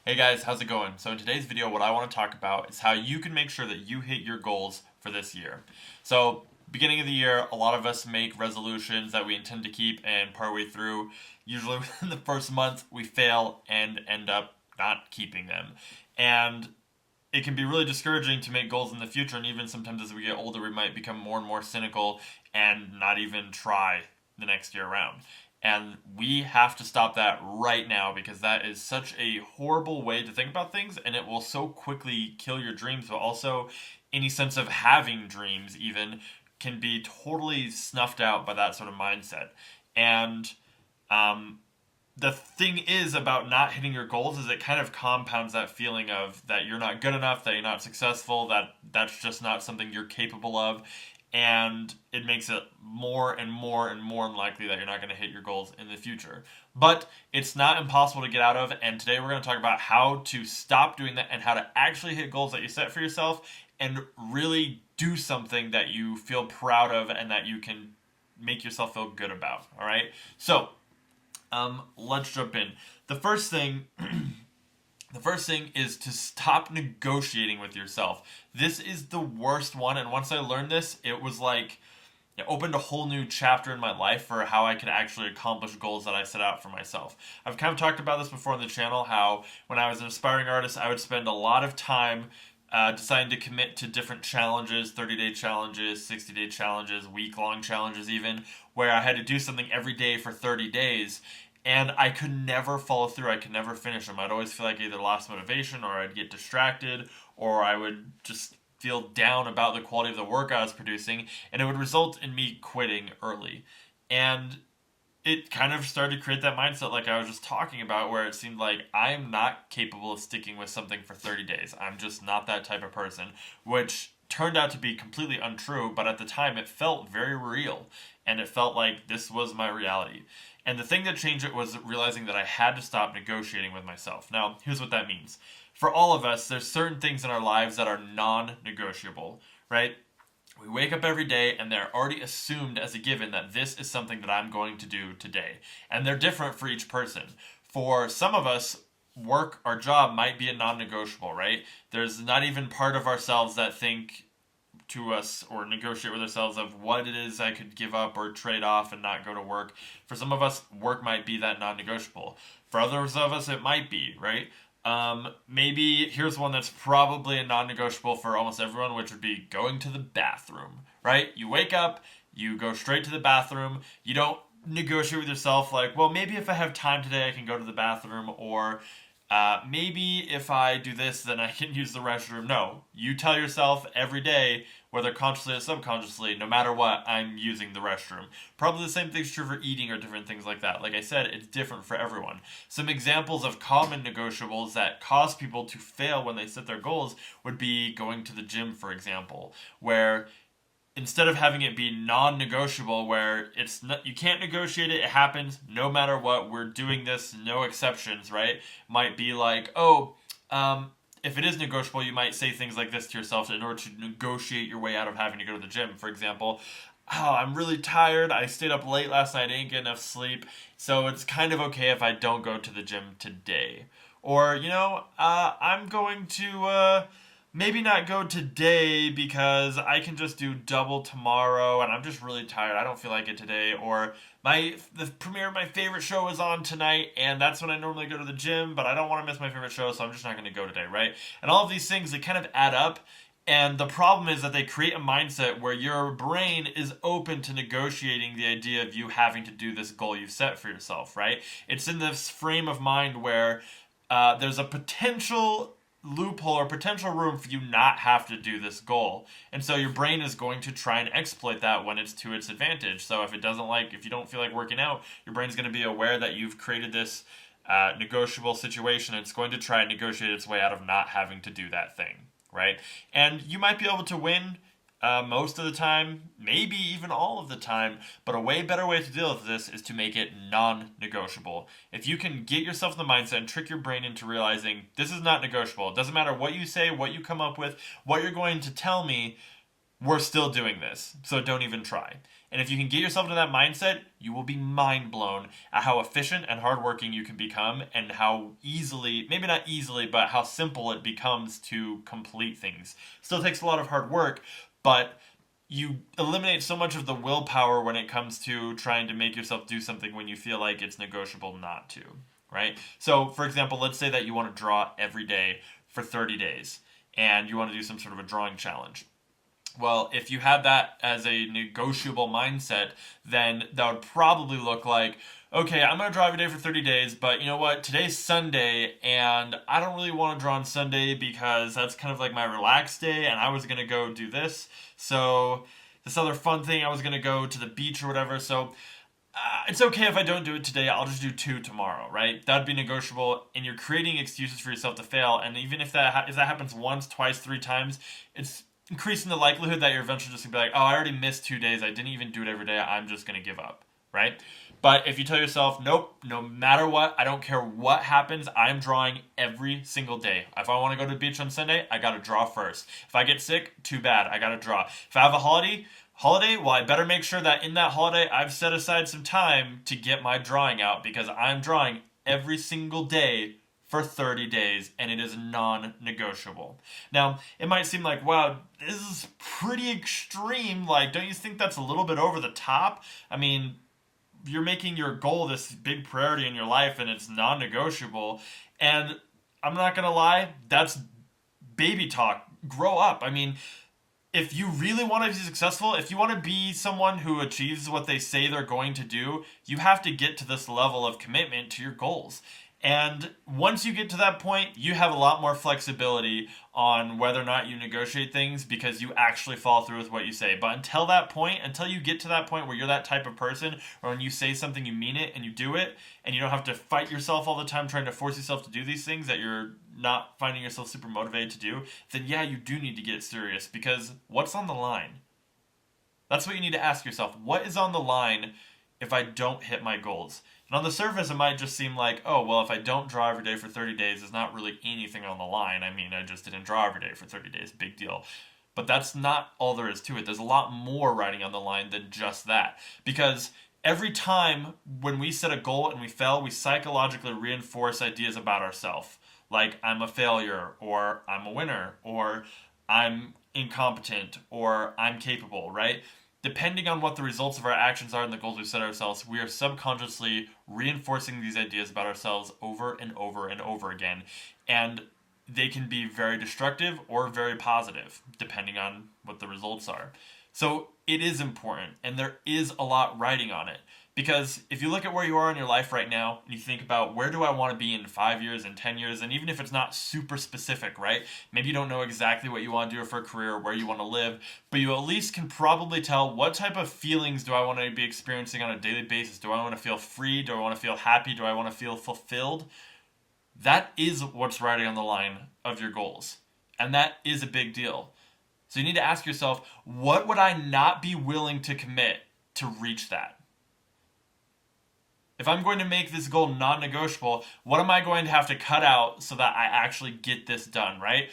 Hey guys, how's it going? So in today's video, what I want to talk about is how you can make sure that you hit your goals for this year. So beginning of the year, a lot of us make resolutions that we intend to keep, and partway through, usually within the first month, we fail and end up not keeping them. And it can be really discouraging to make goals in the future, and even sometimes as we get older, we might become more and more cynical and not even try the next year around. And we have to stop that right now because that is such a horrible way to think about things, and it will so quickly kill your dreams, but also any sense of having dreams, even, can be totally snuffed out by that sort of mindset. And um, the thing is about not hitting your goals is it kind of compounds that feeling of that you're not good enough, that you're not successful, that that's just not something you're capable of, and it makes it more and more and more unlikely that you're not going to hit your goals in the future. But it's not impossible to get out of, and today we're going to talk about how to stop doing that and how to actually hit goals that you set for yourself and really do something that you feel proud of and that you can make yourself feel good about. All right? So, let's jump in. The first thing the first thing is to stop negotiating with yourself. This is the worst one, and once I learned this, it was like it opened a whole new chapter in my life for how I could actually accomplish goals that I set out for myself. I've kind of talked about this before on the channel, how when I was an aspiring artist, I would spend a lot of time deciding to commit to different challenges, 30-day challenges, 60-day challenges, week-long challenges even, where I had to do something every day for 30 days. And I could never follow through. I could never finish them. I'd always feel like I either lost motivation or I'd get distracted or I would just feel down about the quality of the work I was producing, and it would result in me quitting early. And it kind of started to create that mindset like I was just talking about, where it seemed like I'm not capable of sticking with something for 30 days. I'm just not that type of person, which turned out to be completely untrue, but at the time it felt very real, and it felt like this was my reality. And the thing that changed it was realizing that I had to stop negotiating with myself. Now, here's what that means. For all of us, there's certain things in our lives that are non-negotiable, right? We wake up every day and they're already assumed as a given that this is something that I'm going to do today. And they're different for each person. For some of us, work, our job might be a non-negotiable, right? There's not even part of ourselves that think to us or negotiate with ourselves of what it is I could give up or trade off and not go to work. For some of us, work might be that non-negotiable. For others of us, it might be, right? Maybe here's one that's probably a non-negotiable for almost everyone, which would be going to the bathroom, right? You wake up, you go straight to the bathroom, you don't negotiate with yourself like, well, maybe if I have time today, I can go to the bathroom, or maybe if I do this, then I can use the restroom. No, you tell yourself every day, whether consciously or subconsciously, no matter what, I'm using the restroom. Probably the same thing's true for eating or different things like that. Like I said, it's different for everyone. Some examples of common negotiables that cause people to fail when they set their goals would be going to the gym, for example, where instead of having it be non-negotiable, where it's not, you can't negotiate it, it happens no matter what, we're doing this, no exceptions, right? Might be like, if it is negotiable, you might say things like this to yourself in order to negotiate your way out of having to go to the gym. For example, oh, I'm really tired, I stayed up late last night, I didn't get enough sleep, so it's kind of okay if I don't go to the gym today. Or, I'm going to maybe not go today because I can just do double tomorrow and I'm just really tired. I don't feel like it today. Or the premiere of my favorite show is on tonight and that's when I normally go to the gym, but I don't want to miss my favorite show, so I'm just not going to go today, right? And all of these things, they kind of add up. And the problem is that they create a mindset where your brain is open to negotiating the idea of you having to do this goal you've set for yourself, right? It's in this frame of mind where there's a potential loophole or potential room for you not have to do this goal. And so your brain is going to try and exploit that when it's to its advantage. So if you don't feel like working out, your brain's going to be aware that you've created this negotiable situation. And it's going to try and negotiate its way out of not having to do that thing, right? And you might be able to win most of the time, maybe even all of the time, but a way better way to deal with this is to make it non-negotiable. If you can get yourself in the mindset and trick your brain into realizing this is not negotiable, it doesn't matter what you say, what you come up with, what you're going to tell me, we're still doing this, so don't even try. And if you can get yourself into that mindset, you will be mind blown at how efficient and hardworking you can become and how easily, maybe not easily, but how simple it becomes to complete things. Still takes a lot of hard work, but you eliminate so much of the willpower when it comes to trying to make yourself do something when you feel like it's negotiable not to, right? So, for example, let's say that you want to draw every day for 30 days and you want to do some sort of a drawing challenge. Well, if you had that as a negotiable mindset, then that would probably look like, okay, I'm going to draw every day for 30 days, but you know what? Today's Sunday, and I don't really want to draw on Sunday because that's kind of like my relaxed day, and I was going to go do this. So, this other fun thing, I was going to go to the beach or whatever. So, it's okay if I don't do it today, I'll just do 2 tomorrow, right? That would be negotiable, and you're creating excuses for yourself to fail, and even if that happens once, twice, 3 times, it's increasing the likelihood that you're eventually just going to be like, oh, I already missed 2 days, I didn't even do it every day, I'm just going to give up, right? But if you tell yourself, nope, no matter what, I don't care what happens, I'm drawing every single day. If I want to go to the beach on Sunday, I got to draw first. If I get sick, too bad, I got to draw. If I have a holiday, well, I better make sure that in that holiday, I've set aside some time to get my drawing out because I'm drawing every single day for 30 days, and it is non-negotiable. Now, it might seem like, wow, this is pretty extreme. Like, don't you think that's a little bit over the top? I mean, you're making your goal this big priority in your life, and it's non-negotiable. And I'm not going to lie, that's baby talk. Grow up. I mean, if you really want to be successful, if you want to be someone who achieves what they say they're going to do, you have to get to this level of commitment to your goals. And once you get to that point, you have a lot more flexibility on whether or not you negotiate things because you actually follow through with what you say. But until that point, until you get to that point where you're that type of person, or when you say something, you mean it and you do it, and you don't have to fight yourself all the time trying to force yourself to do these things that you're not finding yourself super motivated to do, then yeah, you do need to get serious because what's on the line? That's what you need to ask yourself. What is on the line if I don't hit my goals? And on the surface, it might just seem like, oh, well, if I don't draw every day for 30 days, there's not really anything on the line. I mean, I just didn't draw every day for 30 days. Big deal. But that's not all there is to it. There's a lot more riding on the line than just that. Because every time when we set a goal and we fail, we psychologically reinforce ideas about ourselves. Like, I'm a failure, or I'm a winner, or I'm incompetent, or I'm capable, right? Depending on what the results of our actions are and the goals we set ourselves, we are subconsciously reinforcing these ideas about ourselves over and over and over again. And they can be very destructive or very positive, depending on what the results are. So it is important, and there is a lot riding on it. Because if you look at where you are in your life right now, and you think about where do I want to be in 5 years and 10 years, and even if it's not super specific, right? Maybe you don't know exactly what you want to do for a career or where you want to live, but you at least can probably tell what type of feelings do I want to be experiencing on a daily basis. Do I want to feel free? Do I want to feel happy? Do I want to feel fulfilled? That is what's riding on the line of your goals. And that is a big deal. So you need to ask yourself, what would I not be willing to commit to reach that? If I'm going to make this goal non-negotiable, what am I going to have to cut out so that I actually get this done, right?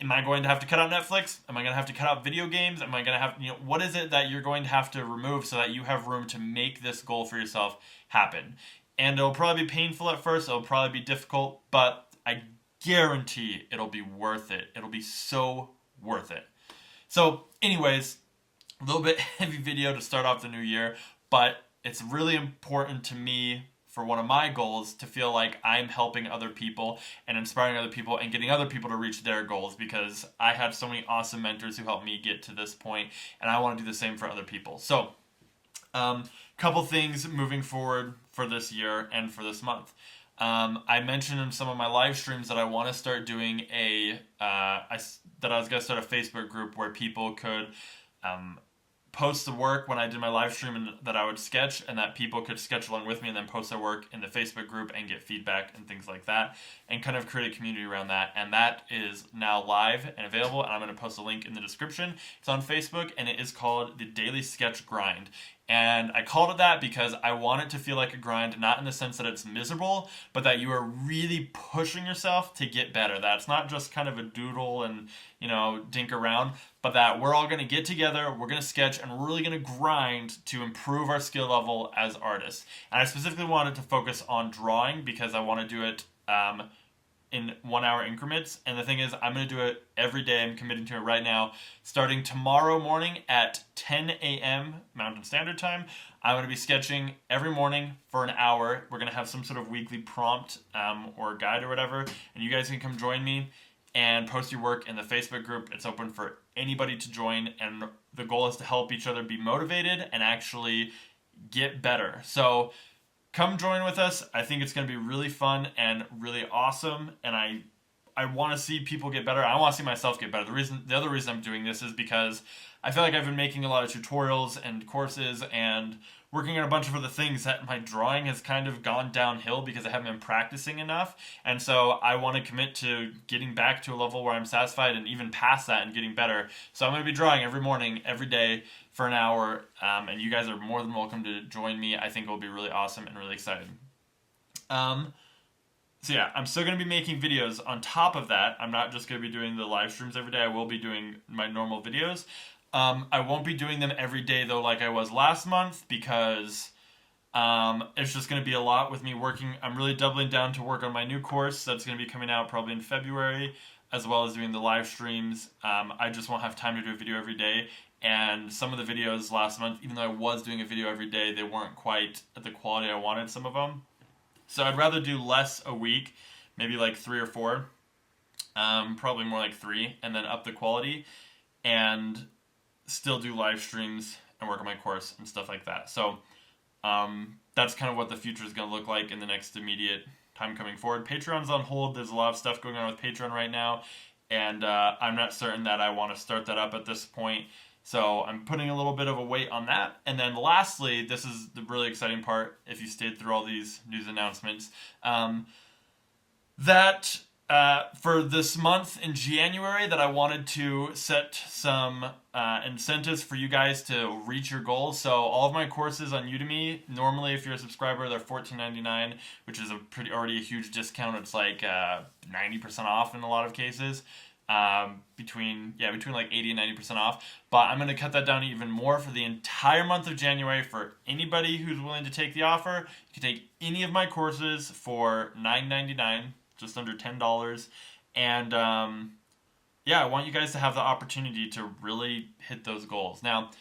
Am I going to have to cut out Netflix? Am I going to have to cut out video games? Am I going to have, what is it that you're going to have to remove so that you have room to make this goal for yourself happen? And it'll probably be painful at first, it'll probably be difficult, but I guarantee it'll be worth it. It'll be so worth it. So anyways, a little bit heavy video to start off the new year, but it's really important to me for one of my goals to feel like I'm helping other people and inspiring other people and getting other people to reach their goals because I had so many awesome mentors who helped me get to this point, and I want to do the same for other people. So, couple things moving forward for this year and for this month. I mentioned in some of my live streams that I want to start doing that I was going to start a Facebook group where people could post the work when I did my live stream and that I would sketch, and that people could sketch along with me and then post their work in the Facebook group and get feedback and things like that, and kind of create a community around that. And that is now live and available, and I'm going to post a link in the description. It's on Facebook, and it is called the Daily Sketch Grind. And I called it that because I want it to feel like a grind, not in the sense that it's miserable, but that you are really pushing yourself to get better. That it's not just kind of a doodle and, dink around, but that we're all going to get together, we're going to sketch, and we're really going to grind to improve our skill level as artists. And I specifically wanted to focus on drawing because I want to do it in 1 hour increments. And the thing is, I'm going to do it every day. I'm committing to it right now. Starting tomorrow morning at 10 a.m. Mountain Standard Time, I'm going to be sketching every morning for an hour. We're going to have some sort of weekly prompt or guide or whatever. And you guys can come join me and post your work in the Facebook group. It's open for anybody to join. And the goal is to help each other be motivated and actually get better. So come join with us. I think it's going to be really fun and really awesome, and I want to see people get better. I want to see myself get better. The other reason I'm doing this is because I feel like I've been making a lot of tutorials and courses and working on a bunch of other things that my drawing has kind of gone downhill because I haven't been practicing enough. And so I want to commit to getting back to a level where I'm satisfied and even past that and getting better. So I'm going to be drawing every morning, every day for an hour. And you guys are more than welcome to join me. I think it will be really awesome and really exciting. So yeah, I'm still going to be making videos on top of that. I'm not just going to be doing the live streams every day. I will be doing my normal videos. I won't be doing them every day though like I was last month because it's just going to be a lot with me working. I'm really doubling down to work on my new course that's going to be coming out probably in February, as well as doing the live streams. I just won't have time to do a video every day. And some of the videos last month, even though I was doing a video every day, they weren't quite at the quality I wanted, some of them. So I'd rather do less a week, maybe like 3 or 4, probably more like 3, and then up the quality and still do live streams and work on my course and stuff like that. So that's kind of what the future is going to look like in the next immediate time coming forward. Patreon's on hold. There's a lot of stuff going on with Patreon right now, and I'm not certain that I want to start that up at this point. So I'm putting a little bit of a weight on that. And then lastly, this is the really exciting part, if you stayed through all these news announcements, that for this month in January that I wanted to set some incentives for you guys to reach your goals. So all of my courses on Udemy, normally if you're a subscriber, they're $14.99, which is already a huge discount. It's like 90% off in a lot of cases. Between like 80 and 90% off, but I'm going to cut that down even more for the entire month of January. For anybody who's willing to take the offer, you can take any of my courses for $9.99, just under $10, and I want you guys to have the opportunity to really hit those goals. Now,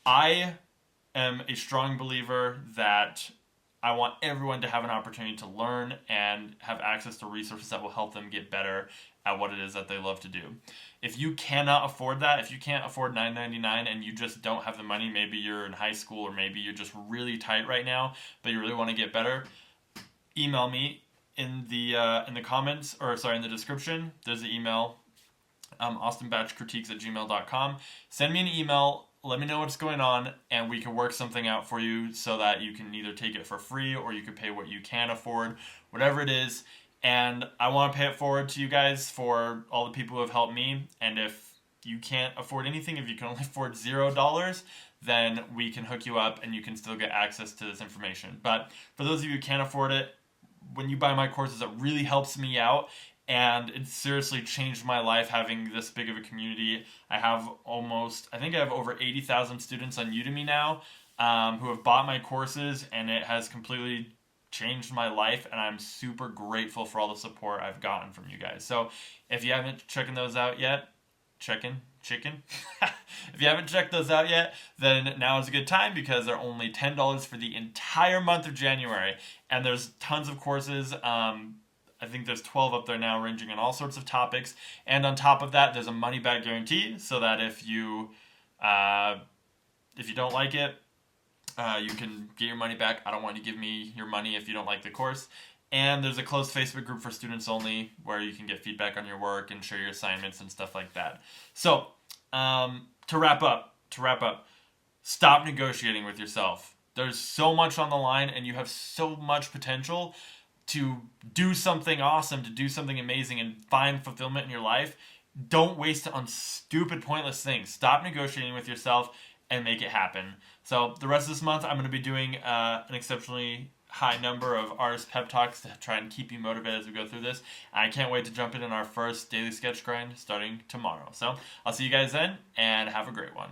I am a strong believer that I want everyone to have an opportunity to learn and have access to resources that will help them get better at what it is that they love to do. If you cannot afford that, if you can't afford $9.99 and you just don't have the money, maybe you're in high school or maybe you're just really tight right now, but you really want to get better, email me in the comments, in the description. There's the email, austinbatchcritiques@gmail.com. Send me an email. Let me know what's going on, and we can work something out for you so that you can either take it for free or you can pay what you can afford, whatever it is. And I want to pay it forward to you guys for all the people who have helped me. And if you can't afford anything, if you can only afford $0, then we can hook you up and you can still get access to this information. But for those of you who can't afford it, when you buy my courses, it really helps me out. And it seriously changed my life having this big of a community. I have over 80,000 students on Udemy now who have bought my courses, and it has completely changed my life, and I'm super grateful for all the support I've gotten from you guys. So if you haven't checked those out yet, if you haven't checked those out yet, then now is a good time because they're only $10 for the entire month of January, and there's tons of courses. I think there's 12 up there now, ranging in all sorts of topics. And on top of that, there's a money-back guarantee, so that if you don't like it, you can get your money back. I don't want you to give me your money if you don't like the course. And there's a closed Facebook group for students only where you can get feedback on your work and share your assignments and stuff like that. So, to wrap up, stop negotiating with yourself. There's so much on the line, and you have so much potential to do something awesome, to do something amazing, and find fulfillment in your life. Don't waste it on stupid, pointless things. Stop negotiating with yourself and make it happen. So the rest of this month, I'm going to be doing an exceptionally high number of artist pep talks to try and keep you motivated as we go through this. And I can't wait to jump in our first daily sketch grind starting tomorrow. So I'll see you guys then, and have a great one.